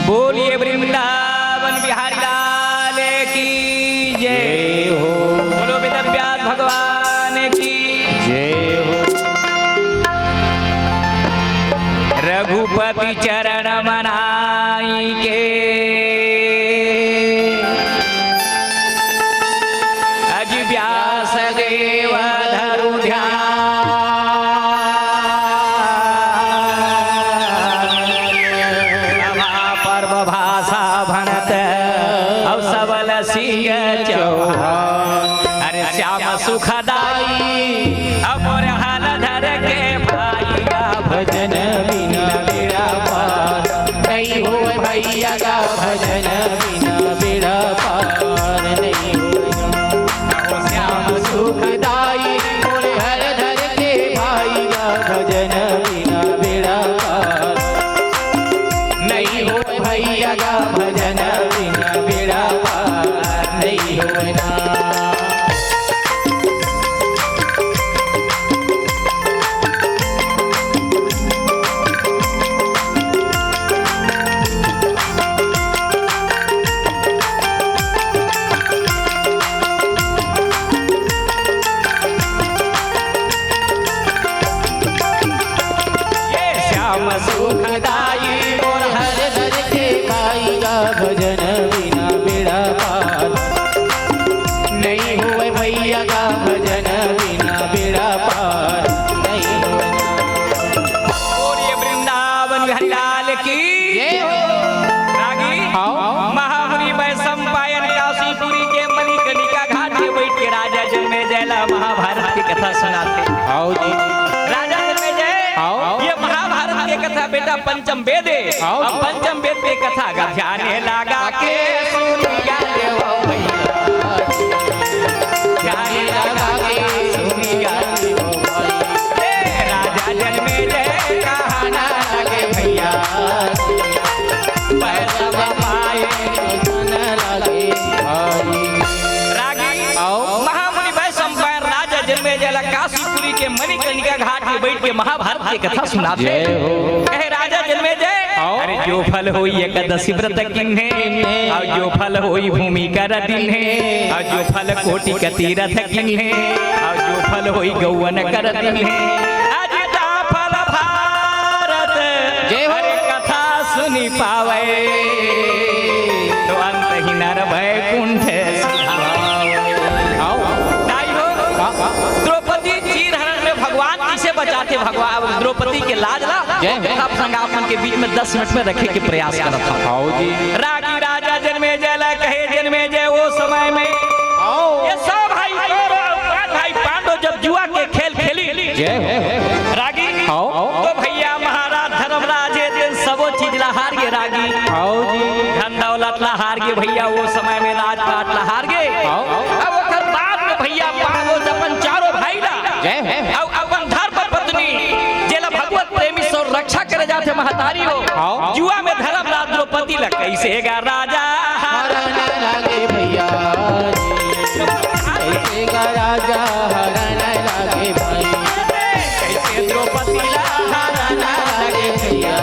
बोलिए वृंदावन बिहारी लाल की जय हो। बोलो वेदव्यास भगवान की जय हो। रघुपति चरण मनाई के अज व्यास देव धरु ध्यान। पर्व भाषा भणत अब सबल सिंह चौहान। अरे श्याम सुखदाई अब हाल धर के भाई का भजन बिना बेड़ा पार नहीं हो भैया का भजन बिना बेड़ा पार नहीं हो। श्याम सुखदाई और हर धर के भाई का भजन बिना बेड़ा पार नहीं हो भैया का भजन बिना बेड़ा पार नहीं होना। सुखदाई और हर दर के भाई का भजन बिना बेड़ा पार नहीं हुए भैया का भजन बिना बेड़ा पार नहीं हुए। बोलिए वृंदावन बिहारी लाल की रागी महामुनि वैशंपायन काशीपुरी के मणिकर्णिका घाट पे बैठ के राजा जन्मे जयला महाभारत की कथा सुनाते। राजा जन्मे जय ये महाभारत की कथा बेटा पंचम वेद है। अब पंचम वेद पे कथा का ध्यान लगा के सुनिया देवो भैया ध्यान लगा के सुनिया देवो भैया। राजा जन्मे जय कहना लगे भैया पैसा पाए सुन लगे रागी महामुनि वैशंपायन राजा जन्मे जय काशीपुरी के मणिकर्णिका घाट पे बैठ के महाभारत की कथा सुनाते कहे राजा जन्मे जय अरे जो फल होई एकदशी व्रत किन्हे और जो फल होई भूमि कर दिन्हे और जो फल कोटि का तीरथ किन्हे और जो फल होई गौवन कर दिन्हे आज ता फल भारत हर कथा सुनी पावे तो अंतहीन वैकुंठ बचाते भगवान द्रौपदी के लाज ला सब संगापन के बीच में 10 मिनट में रखे के प्रयास करता था। रागी राजा जन्मे जय कहे जन्मे जय वो समय में ये सब भाई पांडव जब जुआ के खेल खेली रागी तो भैया महाराज धर्मराज दिन सबो चीज ला हार गए रागी धन दौलत ला हार गए भैया वो समय में राजपाट ला हार गए। अब ओकर बाद में भैया पांडव जपन चारों भाई ला अपन धर्म पत्नी जेला भगवत प्रेमी सो रक्षा करे जाते महतारी हो जुआ में धर्मराज द्रौपदी ला कैसे गा राजा हरण लागे भैया कैसे गा राजा हरण लागे भाई कैसे द्रौपदी ला हरण लागे भैया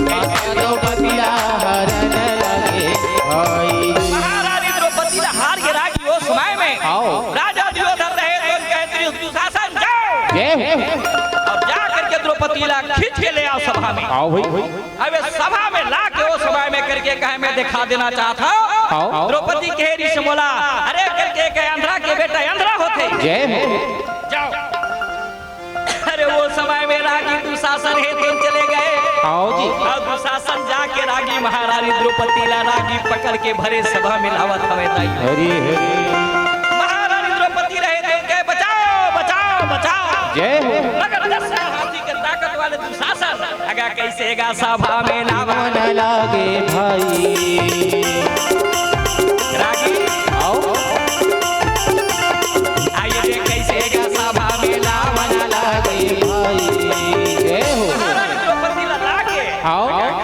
कैसे द्रौपदी ला हरण लागे भाई। महारानी द्रौपदी ला हार के रागी वो समय में राजा दुर्योधन रहे तो कहते दुशासन जाओ और जा करके द्रौपदी ला खींच के ले आओ सभा में। अब सभा में ला के वो सभा में करके कहे मैं दिखा देना चाहता हूँ। द्रौपदी के ऋषि बोला अरे करके कहे अंधरा के बेटा अंधरा होते जाओ। अरे वो समय में रागी दुशासन है तुम चले गए और दुशासन जाके रागी महारानी द्रौपदी ला रागी पकड़ के भरे सभा में लावत हवे महारानी द्रौपदी रहे थे कहे बचाओ बचाओ बचाओ मगर हाथी के ताकत वाले दुशासन अगर कैसे गा सभा में लावन लागे भाई रागी आइए देख कैसे गा सभा में लावन लागे भाई महारानी द्रौपदी ला लागे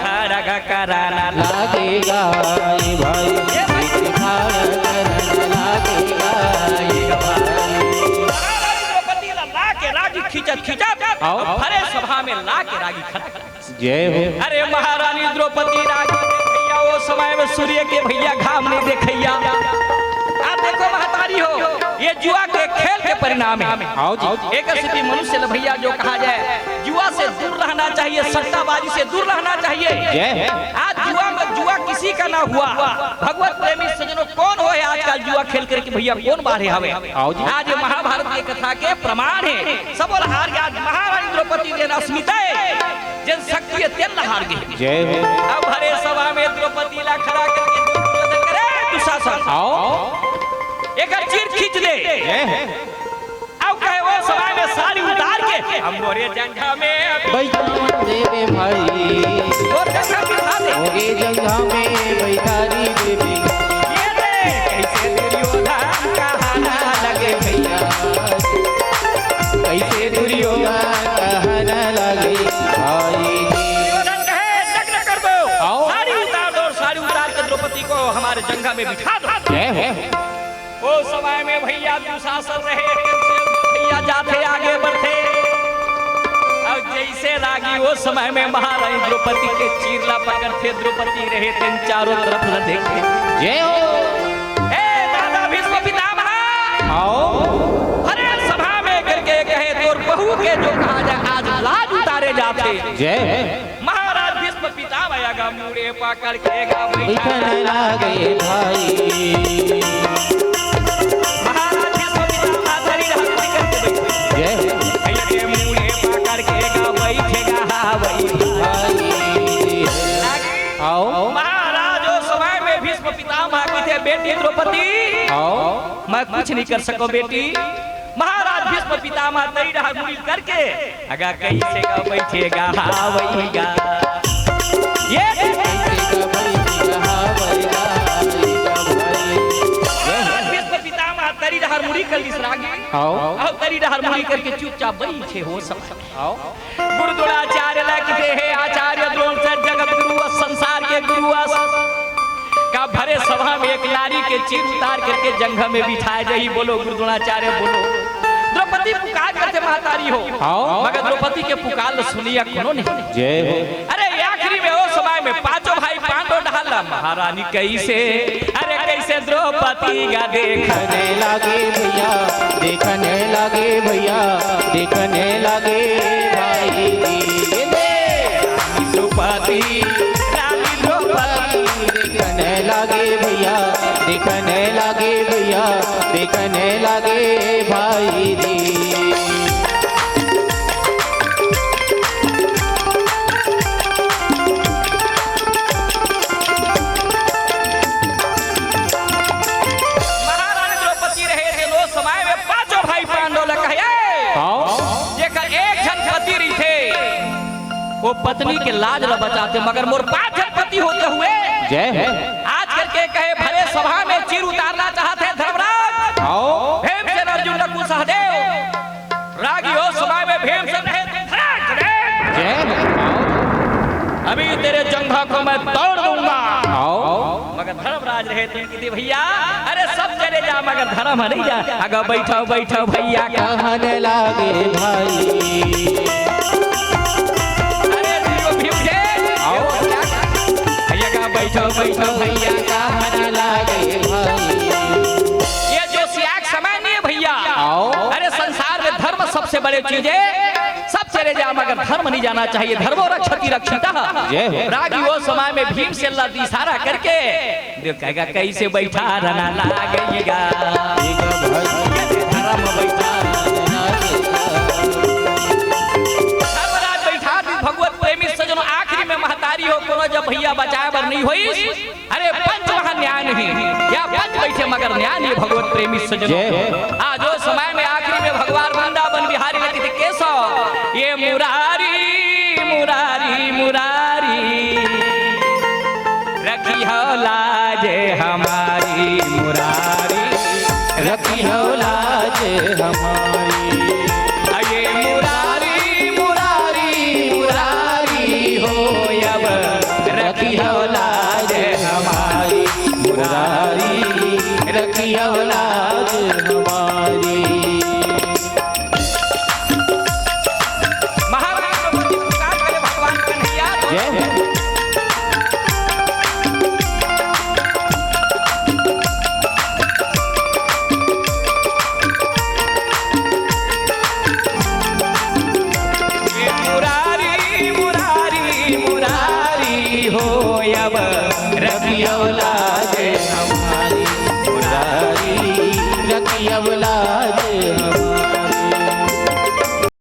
खड़ा कराना लागेगा भाई खींचत खींचत भरे सभा में ला के रागी खड़ा जय हो। अरे महारानी द्रौपदी राजी भैया वो समय में सूर्य के भैया घाम नहीं देखैया। आप देखो महतारी हो, ये जुआ के खेल के परिणाम है। आओ जी। एक स्थिति मनुष्य ने भैया जो कहा जाए जुआ से दूर रहना चाहिए, सट्टाबाजी से दूर रहना चाहिए। जय। आज जुआ किसी का ना हुआ। भगवत प्रेमी सज्जनों कौन हो आजकल जुआ खेल करके भैया कौन बाहर हवे। आज महाभारत की कथा के प्रमाण है। सब हार गया महारानी द्रौपदी ने अस्मिता जन शक्ति तेल हार गई। जय हो। अब हरे सभा में द्रौपदी ला खड़ा करके दुर्योधन करे दुशासन आओ एक चीर खींच दे। अब कहे वो सभा में साड़ी उतार के हम मोरे जंघा में बैठावन देवे भाई, और जंघा बिठा दे। मोरे जंघा में बैठारी देवी। ये दे कैसे दुर्योधन कहाना लगे भैया, कैसे दुर्योधन कहना लगे भाई। दुर्योधन कहे नग्न कर दो, आओ। साड़ी उतार दो, साड़ी उतार के द्रौपदी को हमारे जंघा में बिठा दो। जय हो। वो समय में भैया दुशासन रहे भैया जाते आगे बढ़ते। अब जैसे रागी वो समय में महारानी द्रौपदी के चीरला पकड़ते, द्रौपदी रहे थे चारों तरफ न देखे। जय हो। ए दादा भीष्म पितामह आओ हरे सभा में करके कहे तोर बहू के जो कहा जाए आज लाज उतारे जाते। जय। महाराज भीष्म पितामह आगा मुड़े पकड़ के गा बैठने लगे भाई। आओ महाराज उस समय में भीष्म पितामह की थे बेटी द्रौपदी। आओ मैं कुछ नहीं कर सको बेटी। महाराज भीष्म पितामह तरी रहा मुड़ी करके अगा कैसे का बैठेगा हावैगा। ये भीष्म पितामह तरी रहा मुड़ी कर लिसरागे। आओ तरी रहा मुड़ी करके चुपचाप बैठे हो सब। आओ गुरु द्रोणाचार्य लिखते हैं आचार्य द्रोण से जगत गुरु संसार के गुरु का भरे सभा में एक नारी के चीर उतार करके जंघा में बिठाए जाई। बोलो गुरु द्रोणाचार्य बोलो। द्रौपदी पुकार करते महतारी हो, मगर द्रौपदी के पुकार सुनिया कोनो नहीं। जय हो। अरे आखिरी में वो समय में पांचों भाई पांडव ढाला महारानी कैसे अरे कैसे द्रौपदी का देखने लगे भैया, देखने लगे भैया, देखने लगे भाई। द्रौपदी रानी द्रौपदी देखने लगे भैया, देखने लगे भैया, देखने लगे भाई दी। महारानी द्रौपदी रहे थे लो समय में पांचों भाई पांडव लग जेकर एक जन पति रही थे वो पत्नी के लाज न बचाते, मगर मोर पांच जन पति होते हुए जय है। आज करके कहे भरे सभा में चीर उतारना चाहते धर्मराज। आओ भीमसेन अर्जुन नकुल सहदेव रागी हो समय में भीमसेन रहे जय है। अभी तेरे जंघा को मैं तोड़ दूंगा। आओ मगर धर्मराज रहे थे कि भैया अरे सब चले जा मगर धर्म नहीं जा। अगर बैठो बैठो भैया कहने लगे भाई। बैठो बैठो भैया कहने लगे भाई। ये जो सियाक समय नहीं है भैया। आओ अरे संसार में धर्म सबसे बड़े चीज है। सब चले जा मगर धर्म नहीं जाना चाहिए। धर्मो रक्षति रक्षिता। रागी वो समय में भीम से अल्लाह इशारा करके कहेगा कैसे बैठा रहना लागेगा धर्म बैठा भगवत प्रेमी सजनो आखिरी में महतारी हो कोनो जब भैया बचाए बर नहीं होई। अरे पंच वहां न्याय नहीं या पंच बैठे मगर न्याय नहीं भगवत प्रेमी सजनो। आज जो समय में आखिरी में भगवान वृंदावन बिहारी लगी थी केसो ये मुरारी मुरारी मुरारी रखी हो लाज हमारी मुरारी रखी हो लाज हमारी। ये मुरारी मुरारी मुरारी हो अब रखी हो लाज हमारी मुरारी रखी हो लाज हमारी। महाराज भगवान कन्हैया जियौला